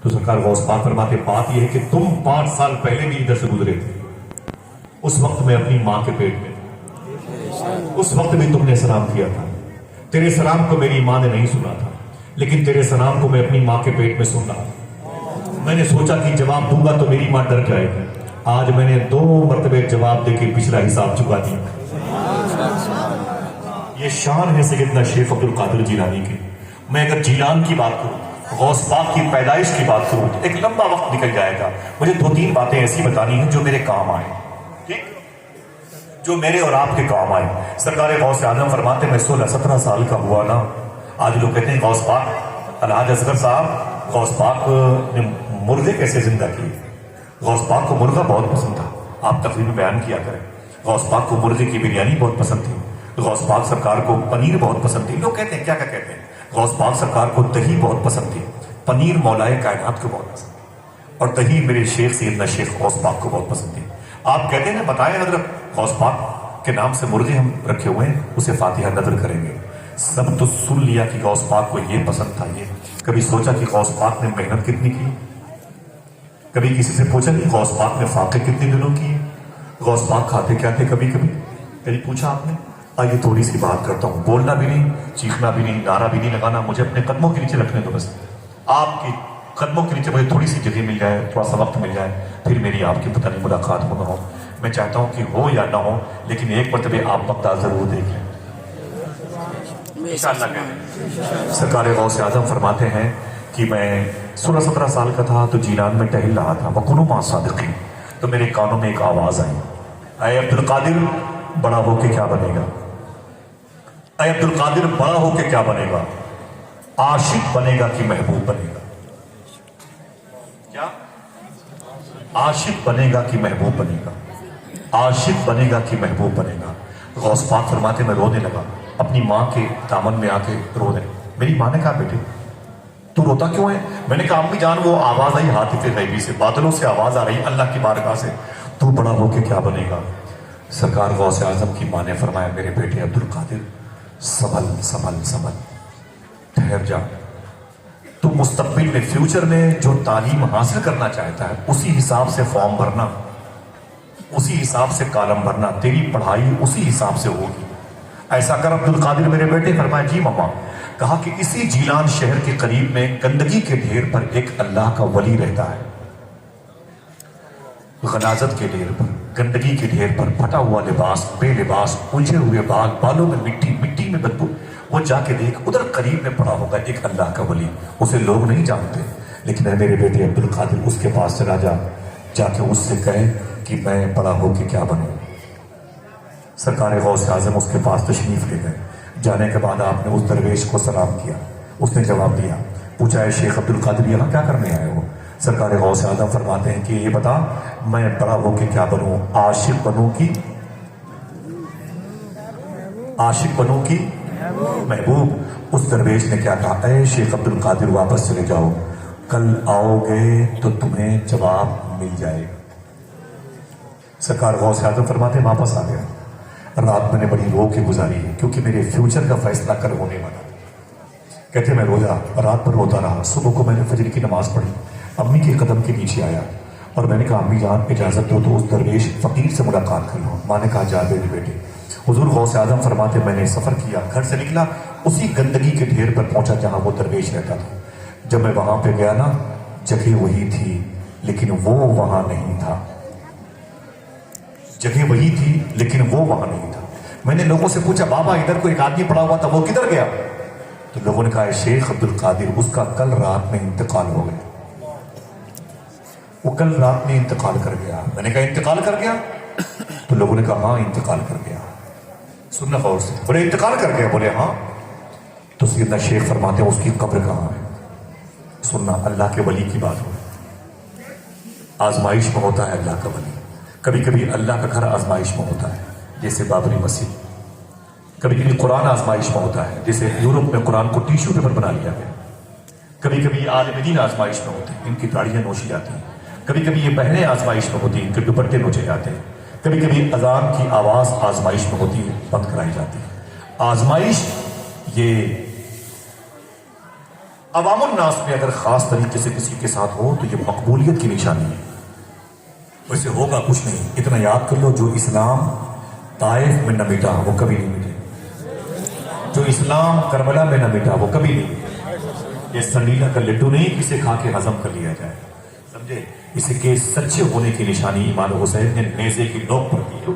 تو سرکار غوث پاک فرماتے بات یہ ہے کہ تم 5 سال پہلے بھی ادھر سے گزرے تھے، اس وقت میں اپنی ماں کے پیٹ میں تھا، اس وقت بھی تم نے سلام کیا تھا، تیرے سلام کو میری ماں نے نہیں سنا تھا، لیکن تیرے سلام کو میں اپنی ماں کے پیٹ میں سن رہا تھا۔ میں نے سوچا کہ جواب دوں گا تو میری ماں ڈر جائے گی، آج میں نے 2 مرتبہ جواب دے کے پچھلا حساب چکا دیا۔ یہ شان ہے سیدنا شیخ عبد القادر جیلانی کی۔ میں اگر جیلان کی بات کروں، غوث پاک کی پیدائش کی بات کروں تو ایک لمبا وقت نکل جائے گا۔ مجھے 2-3 باتیں ایسی بتانی ہیں جو میرے کام آئے، ٹھیک، جو میرے اور آپ کے کام آئے۔ سرکار غوث اعظم فرماتے میں 16-17 سال کا ہوا نا، آج لوگ کہتے ہیں غوث پاک، الحاج اصغر صاحب غوث پاک نے مرغے کیسے زندہ کیے؟ غوث پاک کو مرغہ بہت پسند تھا، آپ تقریر میں بیان کیا کریں۔ غوث پاک کو مرغے کی بریانی بہت پسند تھی، غوث پاک سرکار کو پنیر بہت پسند تھی۔ لوگ کہتے ہیں کیا کہتے ہیں، غوث پاک سرکار کو دہی بہت پسند تھی، پنیر مولائے کائنات کو بہت پسند تھی، اور دہی میرے شیخ سیدنا شیخ غوث پاک کو بہت پسند تھی۔ آپ کہتے ہیں بتائیں حضرت غوث پاک کے نام سے مرغے ہم رکھے ہوئے ہیں، اسے فاتحہ نظر کریں گے۔ سب تو سن لیا کہ غوث پاک کو یہ پسند تھا، یہ کبھی سوچا کہ غوث پاک نے محنت کتنی کی؟ کبھی کسی سے پوچھا کہ غوث پاک نے فاقے کتنے دنوں کیے؟ غوث پاک کھاتے کیا تھے؟ کبھی پوچھا آپ نے؟ آئیے تھوڑی سی بات کرتا ہوں، بولنا بھی نہیں، چیخنا بھی نہیں، نعرہ بھی نہیں لگانا، مجھے اپنے قدموں کے نیچے رکھنے دو بس۔ آپ کے قدموں کے نیچے مجھے تھوڑی سی جگہ مل جائے، تھوڑا سا وقت مل جائے، پھر میری آپ کی پتہ نہیں ملاقات ہو نہ ہو۔ میں چاہتا ہوں کہ ہو یا نہ ہو، لیکن ایک مرتبہ آپ بغداد ضرور دیکھ لیں، انشاءاللہ کہیں۔ سرکار غوث اعظم فرماتے ہیں کہ میں 16-17 سال کا تھا تو جیلان میں ٹہل رہا تھا، وَكُونُوا مَعَ الصَّادِقِينَ، تو میرے کانوں میں ایک آواز آئی، اے عبد القادر بڑا ہو کے کیا بنے گا؟ اے عبد القادر بڑا ہو کے کیا بنے گا؟ عاشق بنے گا کہ محبوب بنے گا؟ کیا؟ عاشق بنے گا کہ محبوب بنے گا؟ عاشق بنے گا کہ محبوب بنے گا؟ غوث پاک فرماتے میں رونے لگا، اپنی ماں کے دامن میں آ کے رو رہے۔ میری ماں نے کہا بیٹے تو روتا کیوں ہے؟ میں نے کہا امی جان وہ آواز آئی ہاتف غیبی سے، بادلوں سے آواز آ رہی اللہ کی بارگاہ سے، تو بڑا ہو کے کیا بنے گا؟ سرکار غوث اعظم کی ماں نے فرمایا میرے بیٹے عبد القادر سنبھل سنبھل سنبھل، ٹھہر جا، تو مستقبل میں فیوچر میں جو تعلیم حاصل کرنا چاہتا ہے اسی حساب سے فارم بھرنا، اسی حساب سے کالم بھرنا، تیری پڑھائی اسی حساب سے ہوگی، ایسا کر عبد القادر میرے بیٹے۔ فرمایا جی ماما۔ کہا کہ اسی جیلان شہر کے قریب میں گندگی کے ڈھیر پر ایک اللہ کا ولی رہتا ہے، غلاظت کے ڈھیر پر، گندگی کے ڈھیر پر، پھٹا ہوا لباس، بے لباس، الجھے ہوئے بال، بالوں میں مٹی، مٹی میں بدبو، وہ جا کے دیکھ ادھر قریب میں پڑا ہوگا ایک اللہ کا ولی، اسے لوگ نہیں جانتے، لیکن اے میرے بیٹے عبد القادر اس کے پاس چلا جا، جا کے اس سے کہے کہ میں بڑا ہو کے کیا بنوں۔ سرکار غوث اعظم اس کے پاس تشریف لے گئے، جانے کے بعد آپ نے اس درویش کو سلام کیا، اس نے جواب دیا، پوچھا ہے شیخ عبد القادر یہاں کیا کرنے آئے ہو؟ سرکار غوث اعظم فرماتے ہیں کہ یہ بتا میں بڑا ہو کے کیا بنوں، عاشق بنوں کی محبوب؟ اس درویش نے کیا کہا، اے شیخ عبد القادر واپس چلے جاؤ، کل آؤ گے تو تمہیں جواب مل جائے گا۔ سرکار غوث اعظم فرماتے ہیں واپس آ گیا، رات میں نے بڑی رو کے گزاری ہے کیونکہ میرے فیوچر کا فیصلہ کل ہونے والا تھا۔ کہتے میں رویا، رات پر روتا رہا، صبح کو میں نے فجر کی نماز پڑھی، امی کے قدم کے نیچے آیا اور میں نے کہا امی جان اجازت دو تو اس درویش فقیر سے ملاقات کر لوں۔ ماں نے کہا جا میرے بیٹے۔ حضور غوث اعظم فرماتے میں نے سفر کیا، گھر سے نکلا، اسی گندگی کے ڈھیر پر پہنچا جہاں وہ درویش رہتا تھا۔ جب میں وہاں پہ گیا نا، جگہ وہی تھی لیکن وہ وہاں نہیں تھا، جگہ وہی تھی لیکن وہ وہاں نہیں تھا۔ میں نے لوگوں سے پوچھا بابا ادھر کو ایک آدمی پڑا ہوا تھا وہ کدھر گیا؟ تو لوگوں نے کہا شیخ عبد القادر اس کا کل رات میں انتقال ہو گیا، وہ کل رات میں انتقال کر گیا۔ میں نے کہا انتقال کر گیا؟ تو لوگوں نے کہا ہاں انتقال کر گیا۔ سننا غور سے، بولے انتقال کر گیا؟ بولے ہاں۔ تو سیدنا شیخ فرماتے ہیں اس کی قبر کہاں ہے؟ سننا، اللہ کے ولی کی بات ہو، آزمائش میں ہوتا ہے اللہ کا ولی، کبھی کبھی اللہ کا گھر آزمائش میں ہوتا ہے جیسے بابری مسجد، کبھی کبھی قرآن آزمائش میں ہوتا ہے جیسے یورپ میں قرآن کو ٹیشو پیپر بنا لیا گیا، کبھی کبھی عالم دین آزمائش میں ہوتے ہیں، ان کی داڑیاں نوچی جاتی ہیں، کبھی کبھی یہ بہنیں آزمائش میں ہوتی ہیں، ان کے دوپٹے نوچے جاتے ہیں، کبھی کبھی اذان کی آواز آزمائش میں ہوتی ہے، بند کرائی جاتی ہے۔ آزمائش یہ عوام الناس میں اگر خاص طریقے سے کسی کے ساتھ ہو تو یہ مقبولیت کی نشانی ہے. ویسے ہوگا کچھ نہیں. اتنا یاد کر لو، جو اسلام طائف میں نہ مٹا وہ کبھی نہیں مٹے. جو اسلام کربلا میں نہ مٹا وہ کبھی نہیں مٹے. یہ سنڈیلا کا لڈو نہیں کسے کھا کے ہضم کر لیا جائے. سمجھے؟ اسے کہ سچے ہونے کی نشانی امام حسین نے نیزے کی نوک پر کی.